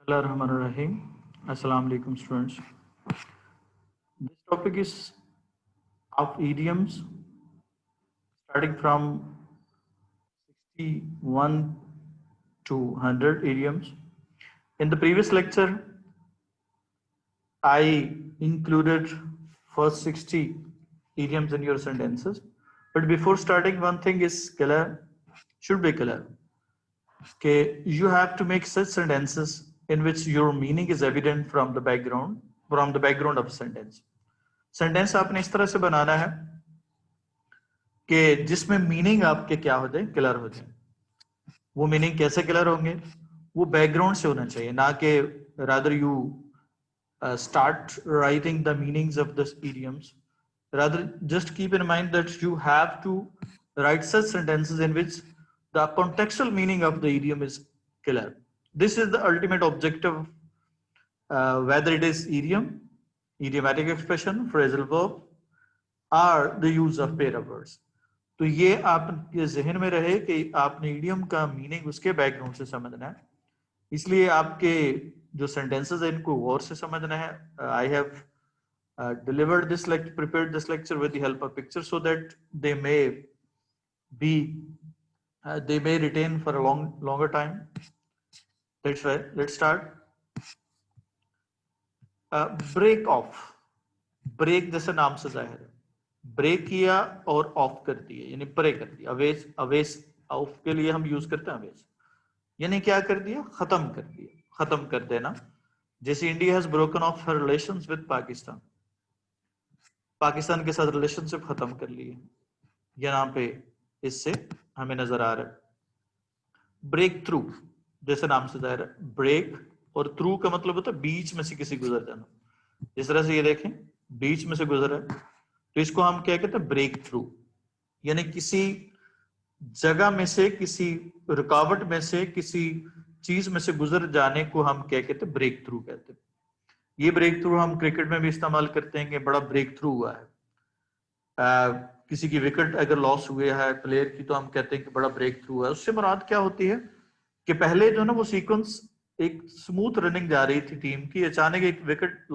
Bismillahirrahmanirrahim. Assalamu alaikum students. This topic is of idioms starting from 61 to 100 idioms. In the previous lecture, I included first 60 idioms in your sentences. But before starting, one thing is clear, should be clear. Okay, you have to make such sentences in which your meaning is evident from the background of a sentence. Sentence आपने इस तरह से बनाना है कि जिसमें meaning आपके क्या हो जाए, क्लियर हो जाए. वो मीनिंग कैसे क्लियर होंगे? वो बैकग्राउंड से होना चाहिए, ना कि rather you start writing the meanings of the idioms. Rather, just keep in mind that you have to write such sentences in which the contextual meaning of the idiom is clear. This is the ultimate objective, whether it is idiom, idiomatic expression, phrasal verb, or the use of pair of words. तो ये आपके जहन में रहे कि आपने idiom का meaning उसके background से समझना है. इसलिए आपके जो sentences हैं इनको गौर से समझना है. I have delivered this lecture, prepared this lecture with the help of pictures so that they may retain for a longer time. That's why let's start. Break off. Break जैसे नाम से जाहिर है, ब्रेक किया और ऑफ कर दिया, यानी ब्रेक कर दिया. अवेश ऑफ के लिए हम यूज करते हैं अवेश, यानी क्या कर दिया, खत्म कर दिया, खत्म कर देना. जैसे India has broken of her relations with Pakistan, Pakistan के साथ रिलेशनशिप खत्म कर लिए, यहाँ पे इससे हमें नजर आ रहा है. ब्रेक थ्रू जैसे नाम से जाहिर है, ब्रेक और थ्रू का मतलब होता है बीच में से किसी गुजर जाना. जिस तरह से ये देखें, बीच में से गुजरा है, तो इसको हम क्या कहते हैं, ब्रेक थ्रू. यानी किसी जगह में से, किसी रुकावट में से, किसी चीज में से गुजर जाने को हम क्या कहते हैं, ब्रेक थ्रू कहते हैं. ये ब्रेक थ्रू हम क्रिकेट में भी इस्तेमाल करते हैं कि बड़ा ब्रेक थ्रू हुआ है. किसी की विकेट अगर लॉस हुए है प्लेयर की, तो हम कहते हैं कि बड़ा ब्रेक थ्रू है. उससे मुराद क्या होती है कि पहले जो ना वो सीक्वेंस एक स्मूथ रनिंग जा रही थी टीम की, अचानक एक विकेट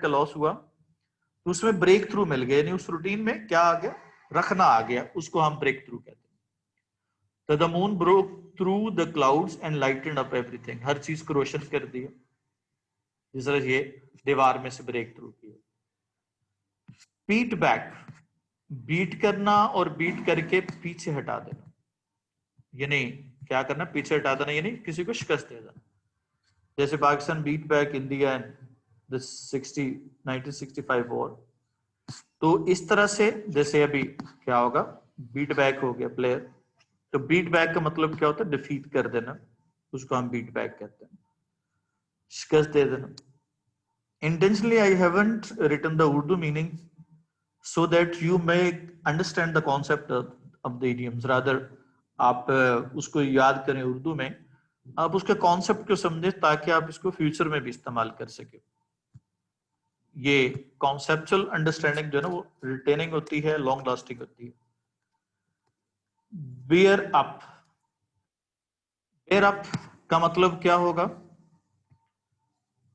का लॉस हुआ, तो उसमें ब्रेक थ्रू मिल गया, यानी उस रूटीन में क्या आ गया, रखना आ गया, उसको हम ब्रेक थ्रू कहते हैं. तो the moon broke through the clouds and lightened up everything, हर चीज को रोशन कर दिया. जिस तरह ये दीवार में से ब्रेक थ्रू किया. बीट बैक, बीट करना और बीट करके पीछे हटा देना, यानी क्या करना, पीछे हटा देना, यानी किसी को शिकस्त दे देना. जैसे Pakistan beat back India in the 1965 war. तो इस तरह से जैसे अभी क्या होगा, बीट बैक हो गया प्लेयर, तो बीट बैक का मतलब क्या होता है, डिफीट कर देना, उसको हम बीट बैक कहते हैं, शिकस्त दे देना. Intentionally I haven't written the Urdu meaning so that you may understand the concept of the idioms. Rather, आप उसको याद करें उर्दू में, आप उसके कॉन्सेप्ट को समझें ताकि आप इसको फ्यूचर में भी इस्तेमाल कर सके. ये कॉन्सेप्चुअल अंडरस्टैंडिंग जो है ना, वो रिटेनिंग होती है, लॉन्ग लास्टिंग होती है. बेयर अप, बेयर अप का मतलब क्या होगा,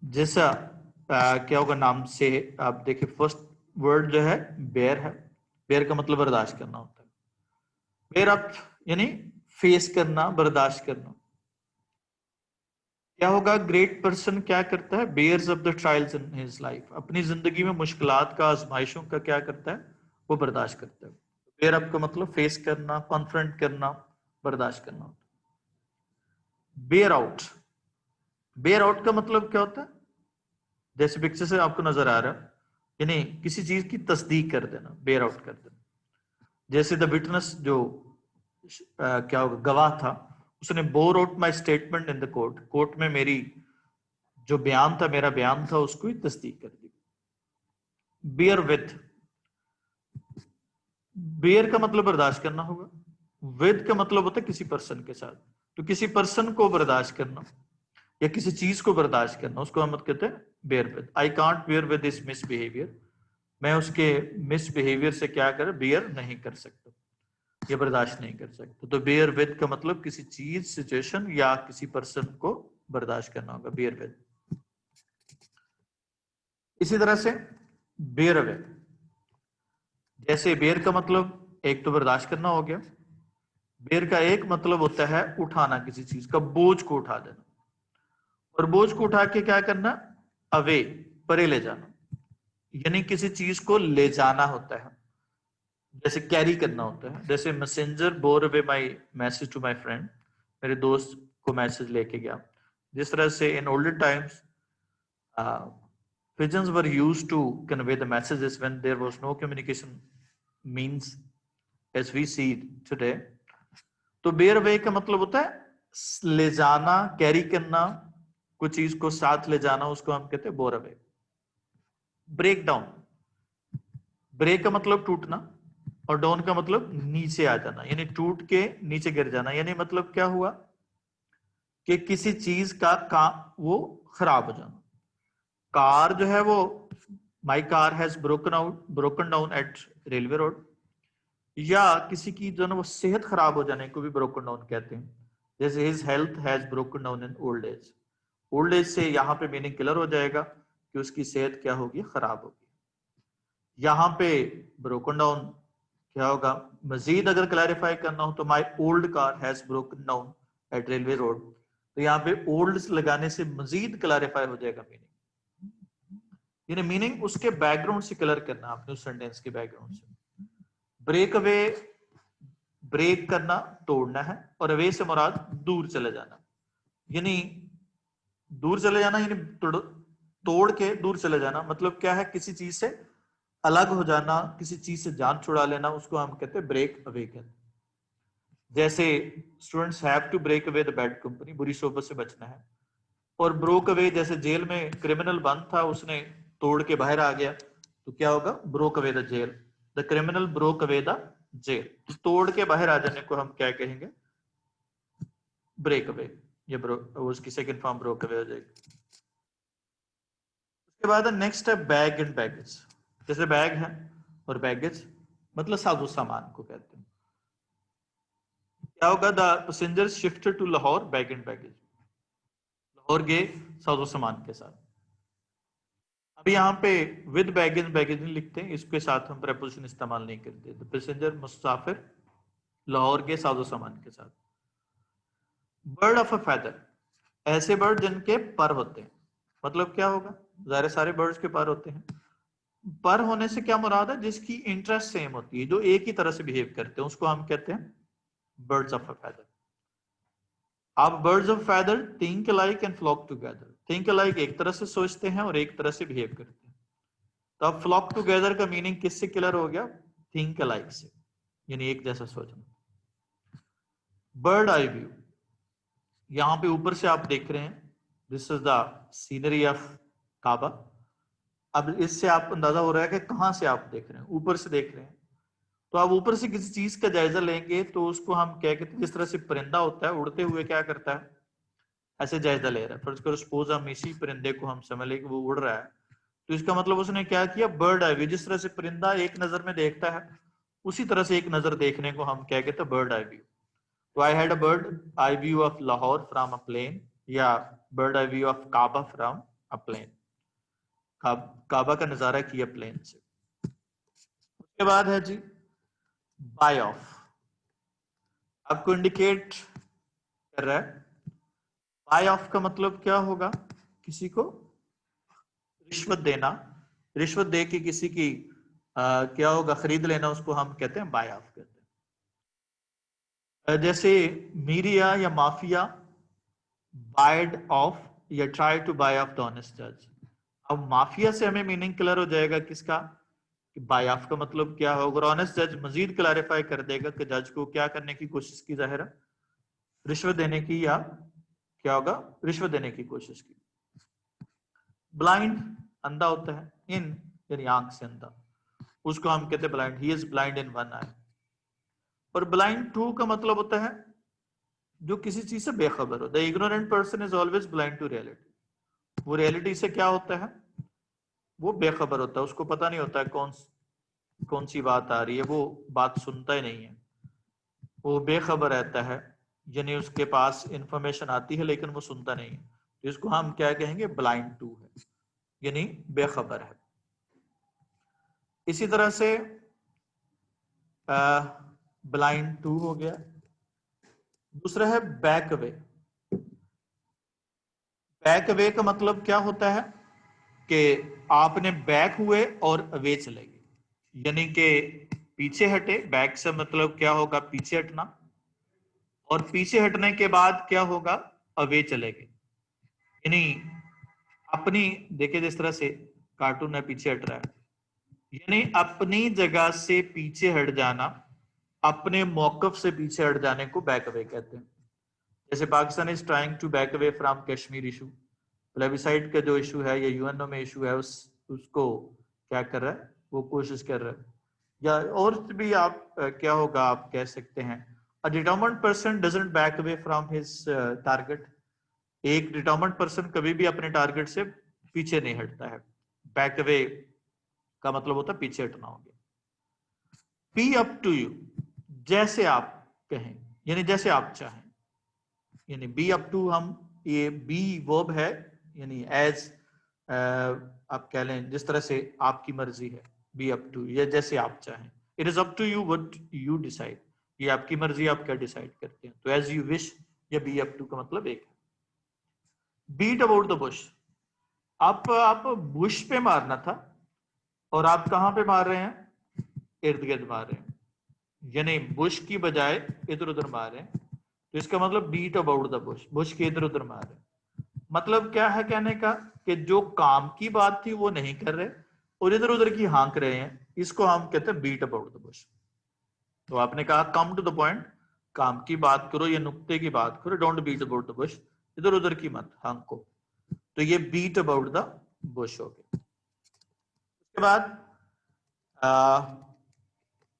जैसा क्या होगा, नाम से आप देखिए, फर्स्ट वर्ड जो है बेयर है, बेयर का मतलब बर्दाश्त करना होता है. बेयर अप यानी फेस करना, बर्दाश्त करना. क्या होगा, ग्रेट पर्सन क्या करता है, bears of the trials in his life, अपनी जिंदगी में मुश्किलात का, आजमाइशों का क्या करता है, वो बर्दाश्त करता है. बेयर अप का मतलब फेस करना, कॉन्फ्रंट करना, बर्दाश्त करना होता है. बेयर आउट, बेयर आउट का मतलब क्या होता है, जैसे पिक्चर से आपको नजर आ रहा है, यानी किसी चीज की तस्दीक कर देना, बेयर आउट कर देना. जैसे द विटनेस जो क्या होगा, गवाह था, उसने bore out my statement in the court, court में मेरी जो बयान था, मेरा बयान था, उसको ही तस्दीक कर दी. बेयर विद, बेयर का मतलब बर्दाश्त करना होगा, विद का मतलब होता है किसी पर्सन के साथ. तो किसी पर्सन को बर्दाश्त करना या किसी चीज को बर्दाश्त करना, उसको हम कहते हैं bear with. I can't bear with this misbehaviour, मैं उसके मिसबिहेवियर से क्या कर, बेयर नहीं कर सकता, ये बर्दाश्त नहीं कर सकता. तो बेयर विद का मतलब किसी चीज, सिचुएशन या किसी पर्सन को बर्दाश्त करना होगा, बेयर विद। इसी तरह से बेयर अवे, जैसे बेयर का मतलब एक तो बर्दाश्त करना हो गया, बेयर का एक मतलब होता है उठाना, किसी चीज का बोझ को उठा देना, और बोझ को उठा के क्या करना, अवे, परे ले जाना, यानी किसी चीज को ले जाना होता है, जैसे कैरी करना होता है। जैसे messenger bore away my message to my friend, मेरे दोस्त को मैसेज लेके गया। जिस तरह से in older times pigeons were used to convey the messages when there was no communication means as we see today। तो बेयर अवे का मतलब होता है ले जाना, कैरी करना, कुछ चीज को साथ ले जाना, उसको हम कहते हैं bore away. Break down, break का मतलब टूटना और डाउन का मतलब नीचे आ जाना, यानी टूट के नीचे गिर जाना। यानी मतलब क्या हुआ कि किसी चीज का वो खराब हो जाना। कार जो है वो, my car has broken down eight railway road, या किसी की जो ना वो सेहत खराब हो जाने को भी ब्रोकन डाउन कहते हैं। जैसे his health has broken down in old age. Old age से यहाँ पे मीनिंग क्लियर हो जाएगा कि उसकी सेहत क्या होगी, खराब होगी। यहाँ पे ब्रोकन डाउन क्या होगा, मजीद अगर क्लैरिफाई करना हो तो my old car has broken down eight railway road, तो यहाँ पे ओल्ड लगाने से मजीद क्लैरिफाई हो जाएगा मीनिंग। यानी मीनिंग उसके बैकग्राउंड से कलर करना आपने, उस सेंटेंस के बैकग्राउंड से। ब्रेक अवे, ब्रेक करना तोड़ना है, और अवे से मुराद दूर चले जाना, यानी दूर चले जाना, यानी तोड़ के दूर चले जाना। मतलब क्या है, किसी चीज से अलग हो जाना, किसी चीज से जान छुड़ा लेना, उसको हम कहते हैं ब्रेक अवे कहते हैं। जैसे students have to break away the bad company, बुरी सोबत से बचना है। और ब्रोक अवे, जैसे जेल में क्रिमिनल बंद था, उसने तोड़ के बाहर आ गया, तो क्या होगा, broke away the jail, the criminal broke away the jail. तो तोड़ के बाहर आ जाने को हम क्या कहेंगे, ब्रेक अवे। ये उसकी सेकंड फॉर्म ब्रोक अवे हो जाएगी। उसके बाद नेक्स्ट है बैग एंड बैगेज। जैसे बैग है और बैगेज मतलब साजो सामान को कहते हैं। क्या होगा, the passenger shifted to Lahore bag and baggage, Lahore गए साजो सामान के साथ। अब यहाँ पे विद बैगेज बैगेज नहीं लिखते, इसके साथ हम प्रेपोजिशन इस्तेमाल नहीं करते। द पैसेंजर मुसाफिर लाहौर के साजो सामान के साथ। बर्ड ऑफ अ फेदर, ऐसे बर्ड जिनके पर होते हैं। मतलब क्या होगा, ज़ाहिर सारे बर्ड्स के पर होते हैं। पर होने से क्या मुराद है, जिसकी इंटरेस्ट सेम होती है, जो एक ही तरह से बिहेव करते हैं, उसको हम कहते हैं बर्ड्स ऑफ अ फेदर। आप birds of feather think alike and flock together. Think alike एक तरह से सोचते हैं और एक तरह से बिहेव करते हैं। तो अब फ्लॉक टुगेदर का मीनिंग किससे क्लियर हो गया, थिंक अलाइक से, यानी एक जैसा सोचना। बर्ड आई व्यू, यहां पे ऊपर से आप देख रहे हैं, this is the scenery of Kaaba. अब इससे आप अंदाजा हो रहा है कि कहां से आप देख रहे हैं, ऊपर से देख रहे हैं। तो आप ऊपर से किसी चीज का जायजा लेंगे तो उसको हम क्या कहते हैं, जिस तरह से परिंदा होता है उड़ते हुए क्या करता है, ऐसे जायजा ले रहा है। फर्ज करो सपोज हम इसी परिंदे को हम समझ लें कि वो उड़ रहा है, तो इसका मतलब उसने क्या किया, बर्ड आई व्यू। जिस तरह से परिंदा एक नजर में देखता है, उसी तरह से एक नजर देखने को हम क्या कहते हैं, बर्ड आई व्यू। तो I had a bird eye view of Lahore from a plane, या bird eye view of Kaaba from a plane. काबा का नजारा किया प्लेन से। उसके बाद है जी बाय ऑफ, आपको इंडिकेट कर रहा है। बाय ऑफ का मतलब क्या होगा, किसी को रिश्वत देना, रिश्वत दे के किसी की क्या होगा, खरीद लेना, उसको हम कहते हैं बाय ऑफ कहते हैं। जैसे मीडिया या माफिया बायड ऑफ या try to buy off the honest जज। अब माफिया से हमें मीनिंग क्लियर हो जाएगा किसका, कि बाय ऑफ का मतलब क्या होगा। और ऑनेस्ट जज मजीद क्लैरिफाई कर देगा कि जज को क्या करने की कोशिश की, जाहिर है रिश्वत देने की, या क्या होगा, रिश्वत देने की कोशिश की। ब्लाइंड अंधा होता है, इन यानी आंख से अंधा, उसको हम कहते हैं blind, he is blind in one eye. और ब्लाइंड टू का मतलब होता है जो किसी चीज से बेखबर हो। The ignorant person is always blind to reality. वो रियलिटी से क्या होता है, वो बेखबर होता है, उसको पता नहीं होता है कौन सी बात आ रही है, वो बात सुनता ही नहीं है, वो बेखबर रहता है। यानी उसके पास इंफॉर्मेशन आती है लेकिन वो सुनता नहीं है, तो इसको हम क्या कहेंगे, ब्लाइंड टू है, यानी बेखबर है। इसी तरह से ब्लाइंड टू हो गया। दूसरा है बैक अवे। बैक अवे का मतलब क्या होता है कि आपने बैक हुए और अवे चले गए, यानी कि पीछे हटे। बैक से मतलब क्या होगा, पीछे हटना, और पीछे हटने के बाद क्या होगा, अवे चले गए। यानी अपनी, देखिए जिस तरह से कार्टून है पीछे हट रहा है, यानी अपनी जगह से पीछे हट जाना, अपने मौकफ से पीछे हट जाने को बैक अवे कहते हैं। जैसे Pakistan is trying to back away from Kashmir issue, plebiscite का जो इशू है या यूएनओ में इशू है, उसको क्या कर रहा है, वो कोशिश कर रहा है। या और भी आप क्या होगा, आप कह सकते हैं a determined person doesn't back away from his target. एक डिटरमाइंड पर्सन कभी भी अपने टारगेट से पीछे नहीं हटता है। बैक अवे का मतलब होता है पीछे हटना हो गया। बी अप टू यू, जैसे आप कहें, यानी जैसे आप चाहें, यानी बी अप टू, हम ये बी वर्ब है, यानी एज आप कह लें जिस तरह से आपकी मर्जी है, बी अप टू, या जैसे आप चाहें। It is up to you what you decide, ये आपकी मर्जी, आप क्या डिसाइड करते हैं। तो एज यू विश या बी अप टू का मतलब एक है। बीट अबाउट द बुश, आप बुश पे मारना था और आप कहां पे मार रहे हैं, इर्द गिर्द मार रहे हैं, यानी बुश की बजाय इधर उधर मार रहे हैं। तो इसका मतलब beat about the bush, bush के इधर उधर मार रहे हैं। मतलब क्या है कहने का, कि जो काम की बात थी वो नहीं कर रहे और इधर उधर की हाँक रहे हैं, इसको हम कहते हैं बीट अबाउट द बुश। तो आपने कहा कम टू द पॉइंट, काम की बात करो या नुक्ते की बात करो, don't beat about the bush, इधर उधर की मत हाँको। तो ये बीट अबाउट द बुश हो गया। उसके बाद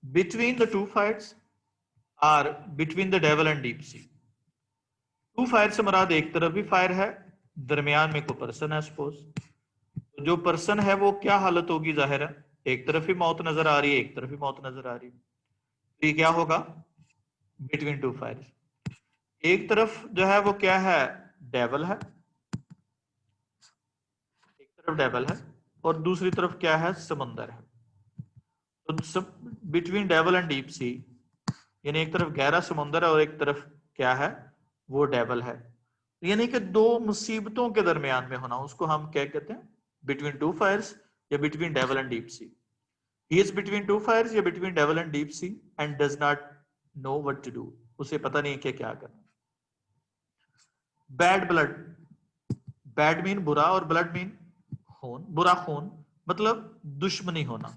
between the two fires or between the devil and deep sea. Two fire से मुराद एक तरफ भी फायर है, दरमियान में कोई पर्सन है सपोज, तो जो पर्सन है वो क्या हालत होगी, जाहिर है एक तरफ ही मौत नजर आ रही है, एक तरफ ही मौत नजर आ रही है, तो ये क्या होगा, बिटवीन टू फायर्स। एक तरफ जो है वो क्या है, डेवल है, एक तरफ डेवल है और दूसरी तरफ क्या है, समंदर है। तो बिटवीन डेवल एंड डीप सी, यानी एक तरफ गहरा समुंदर है और एक तरफ क्या है, वो डेवल है, यानी कि दो मुसीबतों के दरमियान में होना, उसको हम क्या कहते हैं, बिटवीन टू फायर्स या between devil and deep sea. He is between two fires या between devil and deep sea and does not know what to do, उसे पता नहीं कि क्या करना। बैड ब्लड, बैड मीन बुरा और ब्लड मीन खून, बुरा खून मतलब दुश्मनी होना,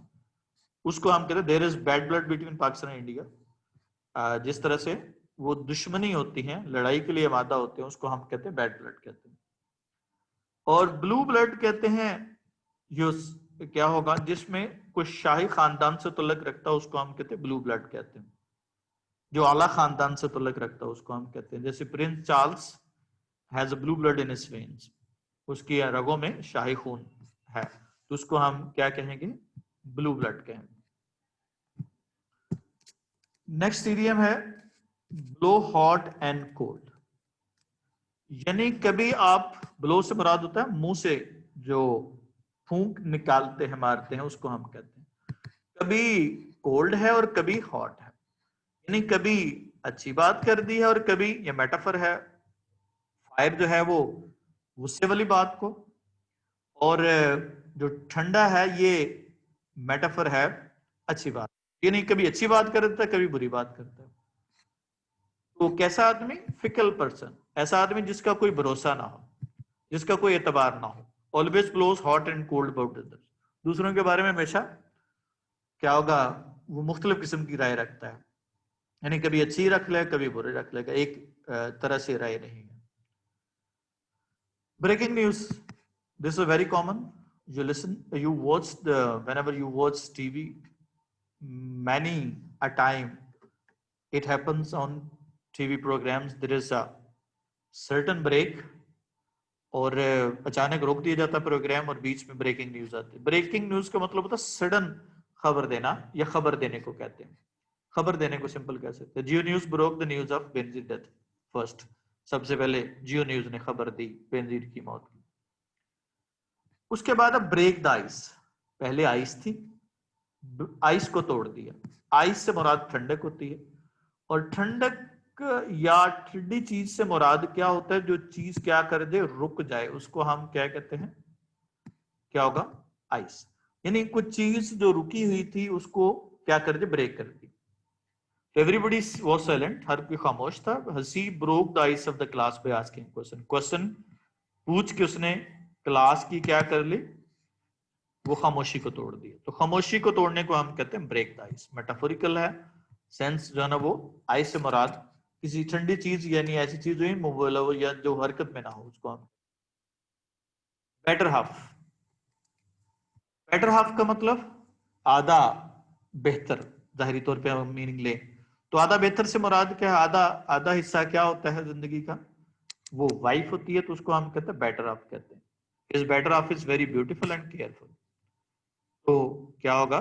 उसको हम कहते हैं there is bad blood between Pakistan and India. जिस तरह से वो दुश्मनी होती है, लड़ाई के लिए आमादा होते हैं, उसको हम कहते हैं बैड ब्लड कहते हैं। और ब्लू ब्लड कहते हैं जो क्या होगा, जिसमें कुछ शाही खानदान से तल्लुक रखता है, उसको हम कहते हैं ब्लू ब्लड कहते हैं। जो आला खानदान से तल्लुक रखता है उसको हम कहते हैं, जैसे Prince Charles has blue blood in his veins, उसकी रगों में शाही खून है, तो उसको हम क्या कहेंगे, ब्लू ब्लड कहेंगे। नेक्स्ट इडियम है ब्लो हॉट एंड कोल्ड, यानी कभी आप, ब्लो से मुराद होता है मुंह से जो फूंक निकालते हैं, मारते हैं, उसको हम कहते हैं। कभी कोल्ड है और कभी हॉट है, यानी कभी अच्छी बात कर दी है और कभी, ये मेटाफर है, फायर जो है वो गुस्से वाली बात को, और जो ठंडा है ये मेटाफर है अच्छी बात, यानी कभी अच्छी बात कर देता है कभी बुरी बात करता है। तो कैसा आदमी, फिकल पर्सन, ऐसा आदमी जिसका कोई भरोसा ना हो, जिसका कोई एतबार ना हो, always blows hot and cold about others, दूसरों के बारे में हमेशा क्या होगा, वो मुख्तलिफ किस्म की राय रखता है, यानी कभी अच्छी रख ले कभी बुरी रख लेगा, एक तरह से राय नहीं है। Breaking news, this is very common, you listen, you watch the, whenever you watch TV, many a time it happens on TV programs, there is a certain break और अचानक रोक दिया जाता है प्रोग्राम और बीच में ब्रेकिंग न्यूज आती है। ब्रेकिंग न्यूज का मतलब होता है सडन खबर देना, या खबर देने को कहते हैं। खबर देने को सिंपल कह सकते हैं, Geo News broke the news of Benazir death, first, सबसे पहले जियो न्यूज ने खबर दी बेनजीर की मौत की। उसके बाद अब ब्रेक द आइस, पहले आइस थी, आइस को तोड़ दिया। आइस से मुराद ठंडक होती है, और ठंडक या ठंडी चीज से मुराद क्या होता है? जो चीज क्या कर दे, रुक जाए, उसको हम क्या कहते हैं? क्या होगा? आइस। यानी कुछ चीज जो रुकी हुई थी उसको क्या कर दे? ब्रेक कर दी। एवरीबडी वॉज साइलेंट, हर कोई खामोश था। हसी broke the ice of the class by asking question, question पूछ के उसने क्लास की क्या कर ली? वो खामोशी को तोड़ दी। तो खामोशी को तोड़ने को हम कहते हैं ब्रेक द आइस। मेटाफोरिकल है सेंस जो है ना, वो आइस से मुराद किसी ठंडी चीज यानी ऐसी चीज जो मूवेबल हो या जो हरकत में ना हो, उसको हम बेटर हाफ। बेटर हाफ का मतलब आधा बेहतर, जाहिरी तौर पे हम मीनिंग ले तो आधा बेहतर से मुराद क्या है? आधा आधा हिस्सा क्या होता है जिंदगी का? वो वाइफ होती है, तो उसको हम कहते हैं बेटर हाफ कहते हैं। Is better half is very beautiful and careful. तो क्या होगा?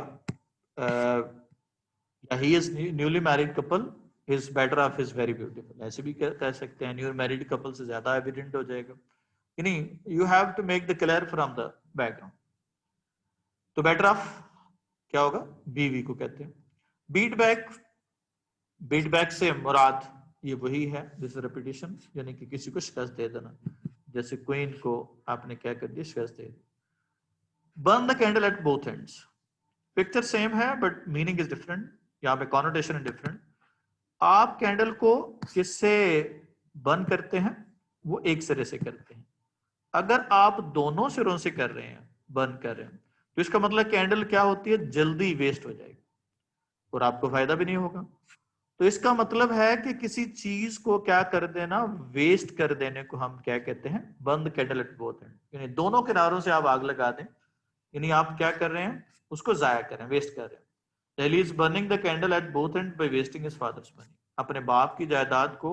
He is newly married couple, his better half is very beautiful, ऐसे भी कह सकते हैं। न्यू मैरिड कपल से ज्यादा एविडेंट हो जाएगा। You have to make the clear from the background. तो बेटर ऑफ क्या होगा? बीवी को कहते हैं। बीट बैक, बीट बैक से मुराद ये वही है जैसे रेपिटेशन, यानी कि किसी को शिकस्त दे देना। जैसे क्वीन को आपने क्या कर दिया? शिकस्त दे दी। Burn the candle at both ends, picture same है बट मीनिंग इज डिफरेंट, यहाँ पे कॉनोटेशन इज डिफरेंट। आप कैंडल को किससे बर्न करते हैं? वो एक सिरे से करते हैं। अगर आप दोनों सिरों से कर रहे हैं, बर्न कर रहे हैं, तो इसका मतलब कैंडल क्या होती है? जल्दी वेस्ट हो जाएगी और आपको फायदा भी नहीं होगा। तो इसका मतलब है कि किसी चीज को क्या कर देना? वेस्ट कर देने को हम क्या कहते हैं? Burn the candle at both and, यानी दोनों किनारों से आप आग लगा दें, यानी आप क्या कर रहे हैं? उसको जाया कर रहे हैं, वेस्ट कर रहे हैं। He is burning the candle at both ends by wasting his father's money. अपने बाप की जायदाद को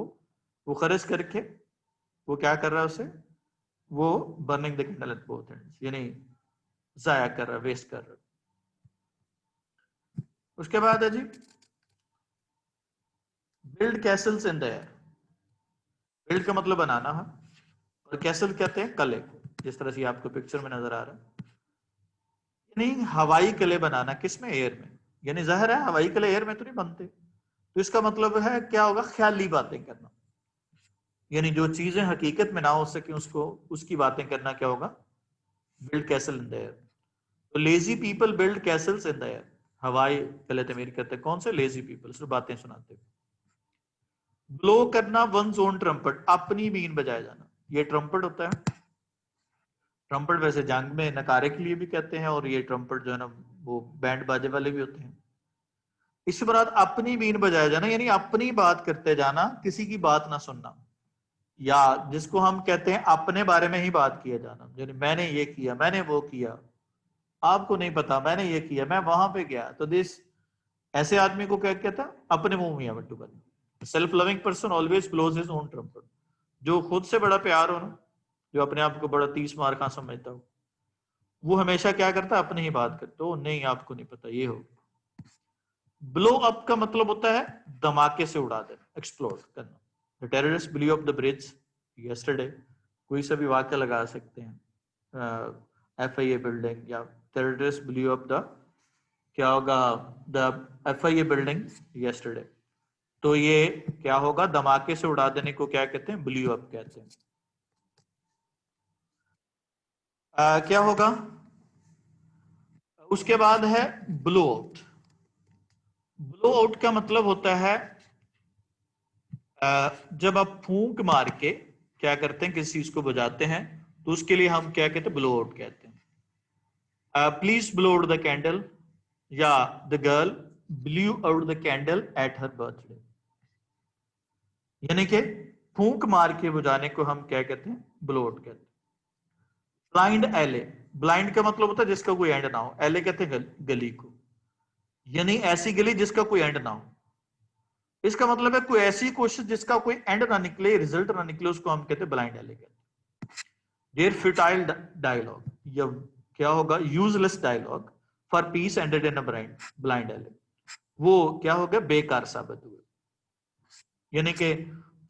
वो खर्च करके वो क्या कर रहा है? उसे वो burning the candle at both ends, यानी जाया कर रहा है, वेस्ट कर रहा है। उसके बाद है जी build castles in the air. Build का मतलब बनाना है, और कैसल कहते हैं कले को, जिस तरह से आपको पिक्चर में नजर आ रहा है। यानी हवाई किले बनाना, किसमें? एयर में। यानी जाहिर है हवाई किले एयर में तो नहीं बनते, तो इसका मतलब है क्या होगा? ख्याली बातें करना, यानी जो चीजें हकीकत में ना हो सके उसको, उसकी बातें करना क्या होगा? Build castle in the air. तो lazy people build castles in the air, हवाई किले तमीर करते। कौन से? लेजी पीपल, सिर्फ बातें सुनाते। ब्लो करना वंस ओन ट्रम्पट, अपनी बीन बजाया जाना, ये ट्रम्पट होता है। ट्रम्पट वैसे जंग में नकारे के लिए भी कहते हैं, और ये ट्रम्पट जो है ना वो बैंड बाजे वाले भी होते हैं। इसके बाद अपनी बीन बजाया जाना, यानी अपनी बात करते जाना, किसी की बात ना सुनना, या जिसको हम कहते हैं अपने बारे में ही बात किया जाना। यानी मैंने ये किया, मैंने वो किया, आपको नहीं पता मैंने ये किया, मैं वहां पे गया। तो दिस, ऐसे आदमी को क्या कहता है? अपने मुंह मियां मिट्टू बना। Self loving person always blows his own trumpet, जो खुद से बड़ा प्यार हो ना, जो अपने आप को बड़ा 30 मार का समझता हो, वो हमेशा क्या करता है? अपनी ही बात करता हो, नहीं आपको नहीं पता ये हो। ब्लो अप का मतलब होता है धमाके से उड़ा देना, एक्सप्लोड करना। The terrorist blew up the bridge yesterday, कोई सा भी वाक्य लगा सकते हैं। FIA बिल्डिंग, या टेररिस्ट ब्लू अप द, क्या होगा? The FIA building yesterday. तो ये क्या होगा? धमाके से उड़ा देने को क्या कहते हैं? ब्लू अप कहते हैं। क्या होगा? उसके बाद है ब्लो आउट। ब्लो आउट का मतलब होता है जब आप फूंक मार के क्या करते हैं? किसी चीज को बुझाते हैं, तो उसके लिए हम क्या कहते हैं? ब्लो आउट कहते हैं। Please blow out the candle, या the girl blew out the candle at her birthday, यानी कि फूंक मार के बुझाने को हम क्या कहते हैं? ब्लो आउट कहते हैं। ब्लाइंड एले, ब्लाइंड का मतलब होता है जिसका कोई एंड ना हो। एले कहते हैं गली को, यानी ऐसी गली जिसका कोई एंड ना हो। इसका मतलब है कोई ऐसी कोशिश जिसका कोई एंड ना निकले, रिजल्ट ना निकले, उसको हम कहते हैं ब्लाइंड एले कहते हैं। देयर फर्टाइल डायलॉग, या क्या होगा? Useless dialogue for peace ended in a blind alley, वो क्या हो गया? बेकार साबित हुए। यानी कि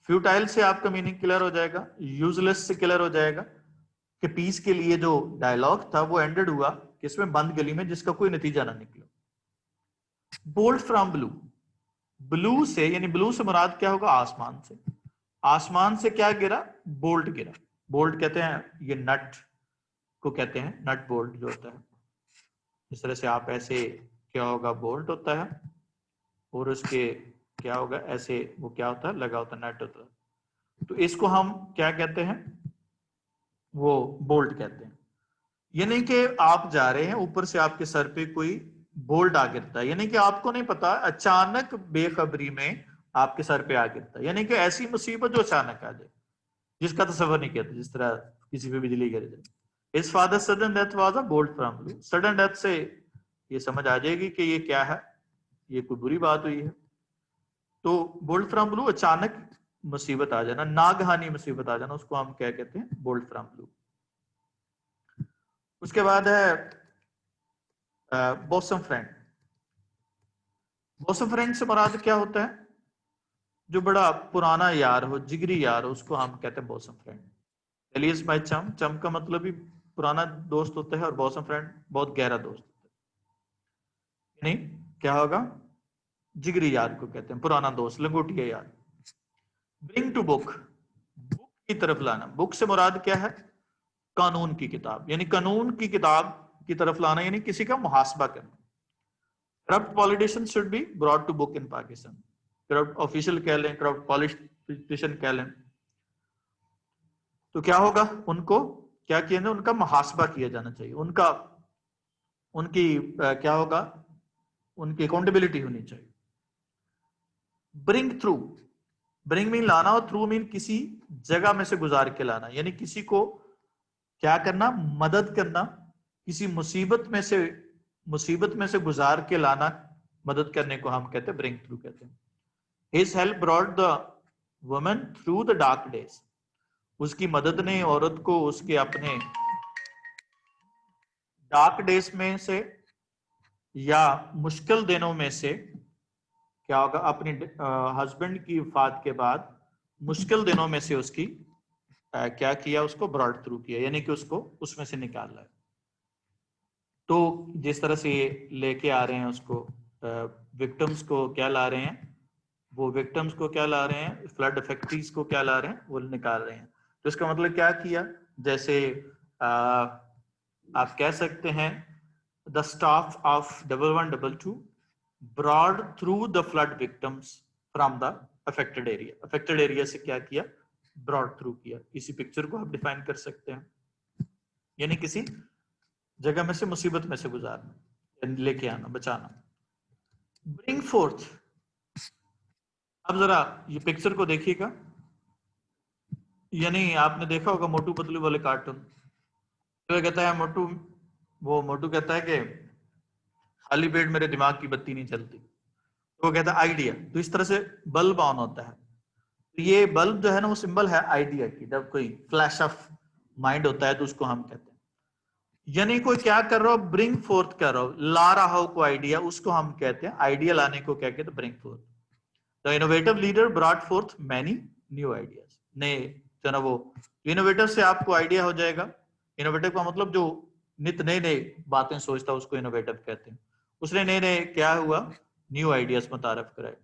फ्यूटाइल से आपका मीनिंग क्लियर हो जाएगा, यूजलेस से क्लियर हो जाएगा कि पीस के लिए जो डायलॉग था वो एंडेड हुआ किसमें, बंद गली में, जिसका कोई नतीजा ना निकला। बोल्ट फ्रॉम ब्लू, ब्लू से यानी ब्लू से मुराद क्या होगा, आसमान से। आसमान से क्या गिरा, बोल्ट गिरा। बोल्ट कहते हैं ये नट को कहते हैं, नट बोल्ट जो होता है इस तरह से आप ऐसे, क्या होगा, बोल्ट होता है और उसके क्या होगा ऐसे, वो क्या होता है, लगा होता है, नट होता है। तो इसको हम क्या कहते हैं, वो बोल्ट कहते हैं। यानी कि आप जा रहे हैं, ऊपर से आपके सर पे कोई बोल्ट आ गिरता है, यानी कि आपको नहीं पता, अचानक बेखबरी में आपके सर पे आ गिरता है, यानी कि ऐसी मुसीबत जो अचानक आ जाए जिसका तसव्वुर नहीं किया था, जिस तरह किसी पे बिजली गिर जाए। इस father sudden death was a bolt from blue. Sudden death से ये समझ आ जाएगी कि ये क्या है, ये कोई बुरी बात हुई है। तो बोल्ट फ्रॉम ब्लू अचानक मुसीबत आ जाना, नागहानी मुसीबत आ जाना, उसको हम क्या कहते हैं, बोल्ट फ्रॉम ब्लू। उसके बाद है बॉसम फ्रेंड। बॉसम फ्रेंड से मुराद क्या होता है, जो बड़ा पुराना यार हो, जिगरी यार हो, उसको हम कहते हैं बॉसम फ्रेंड। एलियस बाय चम, चम का मतलब भी पुराना दोस्त होता है और बॉसम फ्रेंड बहुत गहरा दोस्त होता है। यानी क्या होगा, जिगरी यार को कहते हैं, पुराना दोस्त, लंगोटिया यार। ब्रिंग टू बुक, बुक की तरफ लाना। बुक से मुराद क्या है, कानून की किताब, यानी कानून की किताब की तरफ लाना, यानी किसी का मुहासबा करना। Corrupt politician should be brought to book in Pakistan. Corrupt official कह लें, करप्ट पॉलिटिशियन कह लें, तो क्या होगा, उनको क्या किया जाए, उनका मुहासबा किया जाना चाहिए, उनका उनकी क्या होगा, उनकी अकाउंटेबिलिटी होनी चाहिए। ब्रिंग थ्रू, ब्रिंग मीन लाना और थ्रू मीन किसी जगह में से गुजार के लाना, यानी किसी को क्या करना, मदद करना, किसी मुसीबत में से गुजार के लाना, मदद करने को हम कहते हैं ब्रिंग थ्रू कहते हैं। His help brought the woman through the dark days, उसकी मदद ने औरत को उसके अपने डार्क डेज में से या मुश्किल दिनों में से, क्या होगा, अपने हस्बैंड की वफात के बाद मुश्किल दिनों में से उसकी क्या किया, उसको ब्रॉड थ्रू किया, यानी कि उसको उसमें से निकाल है। तो जिस तरह से लेके आ रहे हैं उसको, विक्टिम्स को क्या ला रहे हैं, वो विक्टिम्स को क्या ला रहे हैं, फ्लड इफेक्टीज को क्या ला रहे हैं, वो निकाल रहे हैं। तो इसका मतलब क्या किया, जैसे आप कह सकते हैं the staff of 1122 brought through the flood victims from the affected area. Affected area से क्या किया, ब्रॉड थ्रू किया। इसी पिक्चर को आप डिफाइन कर सकते हैं, यानी किसी जगह में से, मुसीबत में से गुजारना, लेके आना, बचाना। ब्रिंग फोर्थ, अब जरा ये पिक्चर को देखिएगा, यानी आपने देखा होगा मोटू पतलू वाले कार्टून, तो कहता है मोटू, वो मोटू कहता है कि खाली पेट मेरे दिमाग की बत्ती नहीं चलती, तो वो कहता है आइडिया। तो इस तरह से बल्ब ऑन होता है, तो ये बल्ब जो है ना, वो सिंबल है आइडिया की। जब कोई फ्लैश ऑफ माइंड होता है तो उसको हम कहते हैं, यानी कोई क्या कर रहा हो, ब्रिंग फोर्थ कर रहा हो, ला रहा हो कोई आइडिया, उसको हम कहते हैं, आइडिया लाने को क्या कहते हैं, bring fourth. The innovative leader brought fourth many new ideas, नए जो ना, वो इनोवेटिव से आपको आइडिया हो जाएगा। इनोवेटिव का मतलब जो नित नए नए बातें सोचता है उसको इनोवेटिव कहते हैं। उसने नए नए क्या हुआ, न्यू आइडियाज मुतारफ कराए।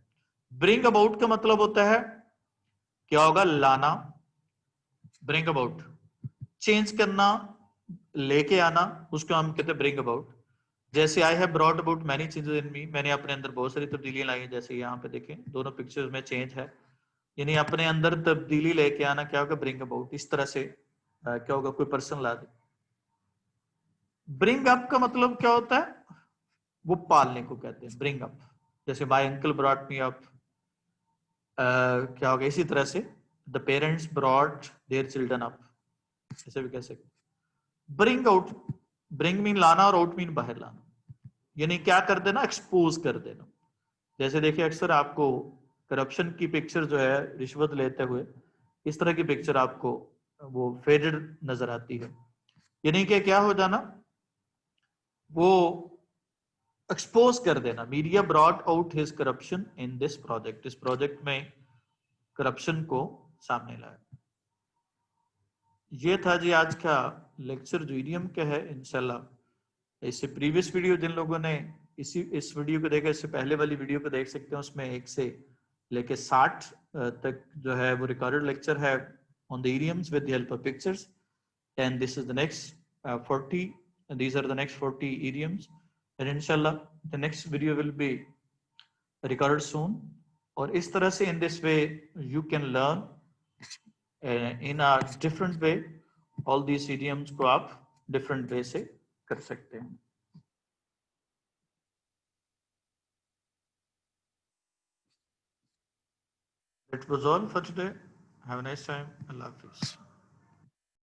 ब्रिंग अबाउट का मतलब होता है, क्या होगा, लाना। ब्रिंग अबाउट चेंज करना, लेके आना, उसको हम कहते हैं ब्रिंग अबाउट। जैसे I have brought about many changes in me, मैंने अपने अंदर बहुत सारी तब्दीलियां लाई हैं। जैसे यहाँ पे देखें दोनों पिक्चर्स में चेंज है, यानी अपने अंदर तब्दीली लेके आना, क्या होगा, ब्रिंग अबाउट। इस तरह से क्या होगा, कोई पर्सन ला दे। ब्रिंग अप का मतलब क्या होता है, वो पालने को कहते हैं ब्रिंग अप। जैसे my uncle brought me up, क्या होगा, इसी तरह से the parents brought their children up, ऐसे भी कह सकते। ब्रिंग आउट, ब्रिंग मीन लाना और आउट मीन बाहर लाना, यानी क्या कर देना, एक्सपोज कर देना। जैसे देखिए अक्सर आपको करप्शन की पिक्चर जो है, रिश्वत लेते हुए, इस तरह की पिक्चर आपको वो फेडेड नजर आती है, यानी कि क्या हो जाना, वो एक्सपोज कर देना। Media brought out his corruption in this project, इस प्रोजेक्ट में करप्शन को सामने लाया। ये था जी आज का लेक्चर जो ईडीएम का है। इंशाल्लाह इससे प्रीवियस वीडियो जिन लोगों ने इस वीडियो को देखा, इससे पहले वाली वीडियो को देख सकते हैं। उसमें 1 से लेके 60 तक जो है वो रिकॉर्डेड लेक्चर है on the EDMs with the help of pictures, and this is the next 40, these are the next 40 idioms, and inshallah the next video will be recorded soon. और इस तरह से in this way you can learn in a different way all these idioms को आप different way से कर सकते हैं। That was all for today. Have a nice time. Allah Hafiz.